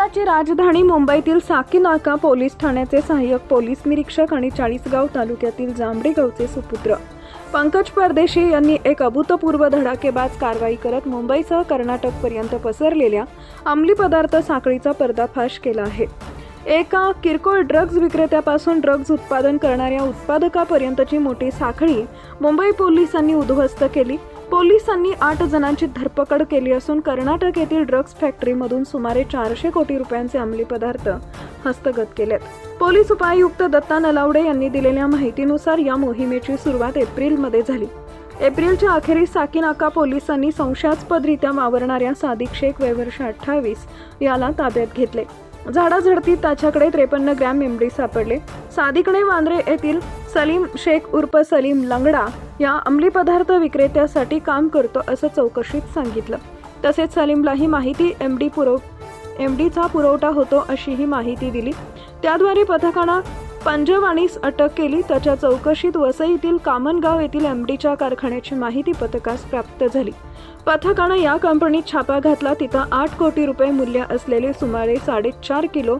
महाराष्ट्राची राजधानी मुंबईतील साकीनाका पोलीस ठाण्याचे सहाय्यक पोलीस निरीक्षक आणि चाळीसगाव तालुक्यातील जांभडी गावचे सुपुत्र पंकज परदेशी यांनी एक अभूतपूर्व धडाकेबाज कारवाई करत मुंबईसह कर्नाटकपर्यंत पसरलेल्या अंमली पदार्थ साखळीचा पर्दाफाश केला आहे। एका किरकोळ ड्रग्ज विक्रेत्यापासून ड्रग्ज उत्पादन करणाऱ्या उत्पादकापर्यंतची मोठी साखळी मुंबई पोलिसांनी उद्ध्वस्त केली। पोलिसांनी 8 जणांची धरपकड केली असून कर्नाटक येथील ड्रग्ज फॅक्टरीमधून सुमारे 400 कोटी रुपयांचे अंमली पदार्थ हस्तगत केलेत। पोलीस उपायुक्त दत्ता नलावडे यांनी दिलेल्या माहितीनुसार या मोहिमेची सुरुवात एप्रिलमध्ये झाली। एप्रिलच्या अखेरीस साकीनाका पोलिसांनी संशयास्पदरित्या वावरणाऱ्या सादिक शेख वय वर्ष 28 याला ताब्यात घेतले। झाडाझडतीत त्याच्याकडे 53 ग्रॅम एमडी सापडले। सादिकने वांद्रे येथील सलीम शेख उर्फ सलीम लंगडा या अंमली पदार्थ विक्रेत्यासाठी काम करतो असं चौकशीत सांगितलं। तसेच सलीमला ही माहिती एमडीचा पुरवठा होतो अशीही माहिती दिली। त्याद्वारे पथकानं पंजवानीस अटक केली। त्याच्या चौकशीत वसईतील कामनगाव येथील एमडीच्या कारखान्याची माहिती पथकास प्राप्त झाली। पथकानं या कंपनीत छापा घातला। तिथं 8 कोटी रुपये मूल्य असलेले सुमारे 4.5 किलो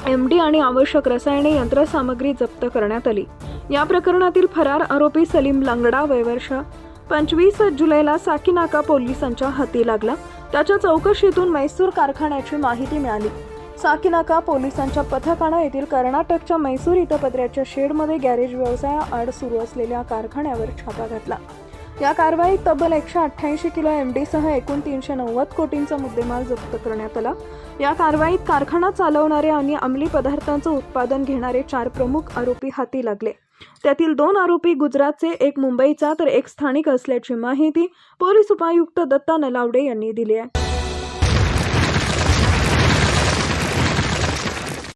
एमडी आणि आवश्यक रसायने यंत्रसामग्री जप्त करण्यात आली। या प्रकरणातील फरार आरोपी सलीम लंगडा वय वर्ष 25 जुलैला साकीनाका पोलिसांच्या हाती लागला। त्याच्या चौकशीतून मैसूर कारखान्याची माहिती मिळाली। साकीनाका पोलिसांच्या पथकानं येथील कर्नाटकच्या मैसूर इथं पत्र्याच्या शेडमध्ये गॅरेज व्यवसायाआड सुरू असलेल्या कारखान्यावर छापा घातला। या कारवाईत तब्बल 188 किलो एमडीसह एकूण 390 कोटींचा मुद्देमाल जप्त करण्यात आला। या कारवाईत कारखाना चालवणारे आणि अंमली पदार्थांचं उत्पादन घेणारे 4 प्रमुख आरोपी हाती लागले। त्यातील 2 आरोपी गुजरातचे, एक मुंबईचा तर एक स्थानिक असल्याची माहिती पोलीस उपायुक्त दत्ता नलावडे यांनी दिली आहे।